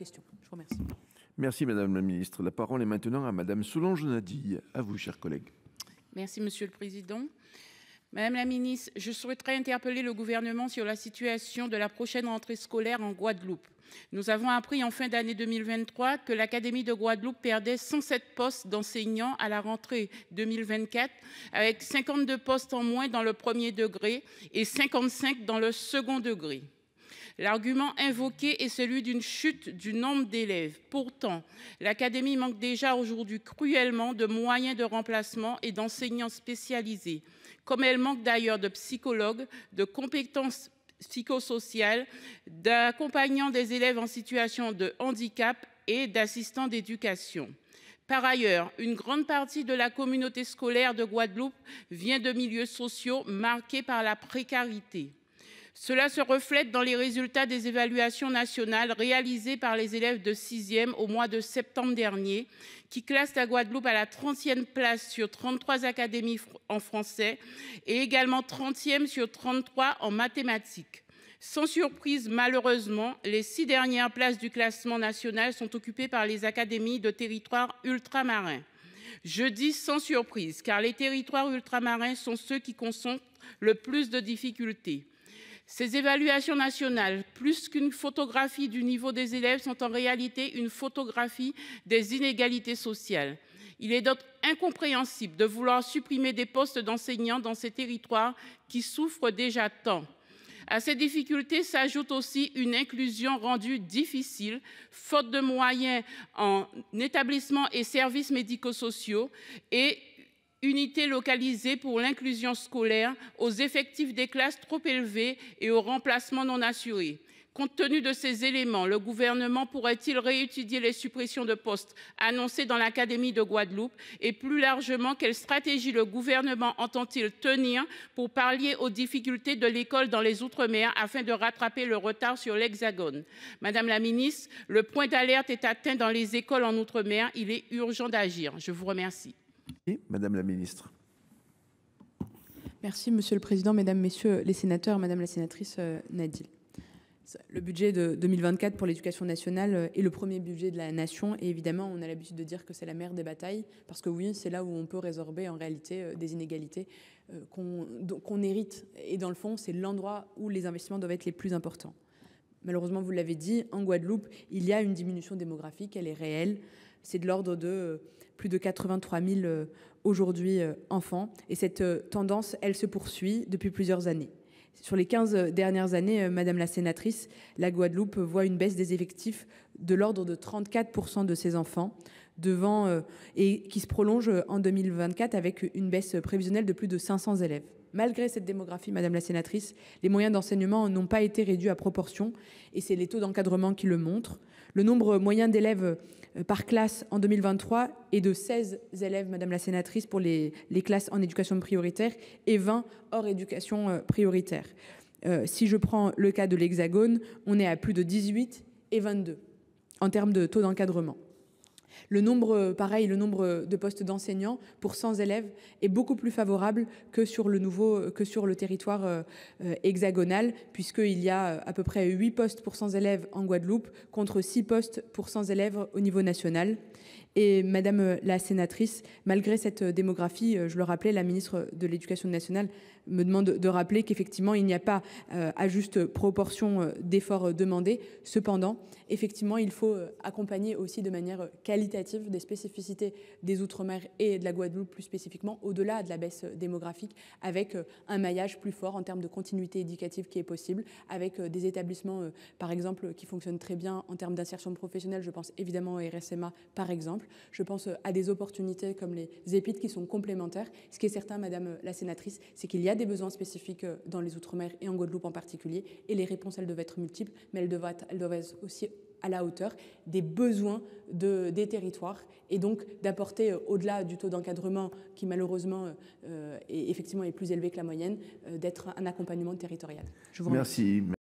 question. Je vous remercie. Merci Madame la Ministre. La parole est maintenant à Madame Solange Nadille. À vous, chers collègues. Merci Monsieur le Président. Madame la Ministre, je souhaiterais interpeller le gouvernement sur la situation de la prochaine rentrée scolaire en Guadeloupe. Nous avons appris en fin d'année 2023 que l'Académie de Guadeloupe perdait 107 postes d'enseignants à la rentrée 2024, avec 52 postes en moins dans le premier degré et 55 dans le second degré. L'argument invoqué est celui d'une chute du nombre d'élèves. Pourtant, l'académie manque déjà aujourd'hui cruellement de moyens de remplacement et d'enseignants spécialisés, comme elle manque d'ailleurs de psychologues, de compétences psychosociales, d'accompagnants des élèves en situation de handicap et d'assistants d'éducation. Par ailleurs, une grande partie de la communauté scolaire de Guadeloupe vient de milieux sociaux marqués par la précarité. Cela se reflète dans les résultats des évaluations nationales réalisées par les élèves de 6e au mois de septembre dernier, qui classent la Guadeloupe à la 30e place sur 33 académies en français et également 30e sur 33 en mathématiques. Sans surprise, malheureusement, les 6 dernières places du classement national sont occupées par les académies de territoires ultramarins. Je dis sans surprise, car les territoires ultramarins sont ceux qui concentrent le plus de difficultés. Ces évaluations nationales, plus qu'une photographie du niveau des élèves, sont en réalité une photographie des inégalités sociales. Il est donc incompréhensible de vouloir supprimer des postes d'enseignants dans ces territoires qui souffrent déjà tant. À ces difficultés s'ajoute aussi une inclusion rendue difficile, faute de moyens en établissements et services médico-sociaux et unités localisées pour l'inclusion scolaire, aux effectifs des classes trop élevés et aux remplacements non assurés. Compte tenu de ces éléments, le gouvernement pourrait-il réétudier les suppressions de postes annoncées dans l'Académie de Guadeloupe et plus largement, quelle stratégie le gouvernement entend-il tenir pour pallier aux difficultés de l'école dans les Outre-mer afin de rattraper le retard sur l'Hexagone? Madame la ministre, le point d'alerte est atteint dans les écoles en Outre-mer. Il est urgent d'agir. Je vous remercie. Et Madame la Ministre. Merci Monsieur le Président, Mesdames, Messieurs les sénateurs, Madame la sénatrice Nadille. Le budget de 2024 pour l'éducation nationale est le premier budget de la nation et évidemment on a l'habitude de dire que c'est la mère des batailles parce que oui, c'est là où on peut résorber en réalité des inégalités qu'on hérite et dans le fond c'est l'endroit où les investissements doivent être les plus importants. Malheureusement, vous l'avez dit, en Guadeloupe, il y a une diminution démographique, elle est réelle. C'est de l'ordre de plus de 83 000 aujourd'hui enfants. Et cette tendance, elle se poursuit depuis plusieurs années. Sur les 15 dernières années, Madame la sénatrice, la Guadeloupe voit une baisse des effectifs de l'ordre de 34% de ses enfants, et qui se prolonge en 2024 avec une baisse prévisionnelle de plus de 500 élèves. Malgré cette démographie, Madame la sénatrice, les moyens d'enseignement n'ont pas été réduits à proportion et c'est les taux d'encadrement qui le montrent. Le nombre moyen d'élèves par classe en 2023 est de 16 élèves, Madame la sénatrice, pour les classes en éducation prioritaire et 20 hors éducation prioritaire. Si je prends le cas de l'Hexagone, on est à plus de 18 et 22 en termes de taux d'encadrement. Le nombre de postes d'enseignants pour 100 élèves est beaucoup plus favorable que sur le territoire hexagonal, puisqu'il y a à peu près 8 postes pour 100 élèves en Guadeloupe contre 6 postes pour 100 élèves au niveau national. Et Madame la sénatrice, malgré cette démographie, je le rappelais, la ministre de l'Éducation nationale me demande de rappeler qu'effectivement, il n'y a pas à juste proportion d'efforts demandés. Cependant, effectivement, il faut accompagner aussi de manière qualitative des spécificités des Outre-mer et de la Guadeloupe plus spécifiquement, au-delà de la baisse démographique, avec un maillage plus fort en termes de continuité éducative qui est possible, avec des établissements, par exemple, qui fonctionnent très bien en termes d'insertion professionnelle. Je pense évidemment au RSMA, par exemple. Je pense à des opportunités comme les EPID qui sont complémentaires. Ce qui est certain, Madame la sénatrice, c'est qu'il y a des besoins spécifiques dans les Outre-mer et en Guadeloupe en particulier. Et les réponses, elles doivent être multiples, mais elles doivent être aussi à la hauteur des besoins des territoires et donc d'apporter, au-delà du taux d'encadrement qui malheureusement effectivement est plus élevé que la moyenne, d'être un accompagnement territorial. Je vous remercie. Merci.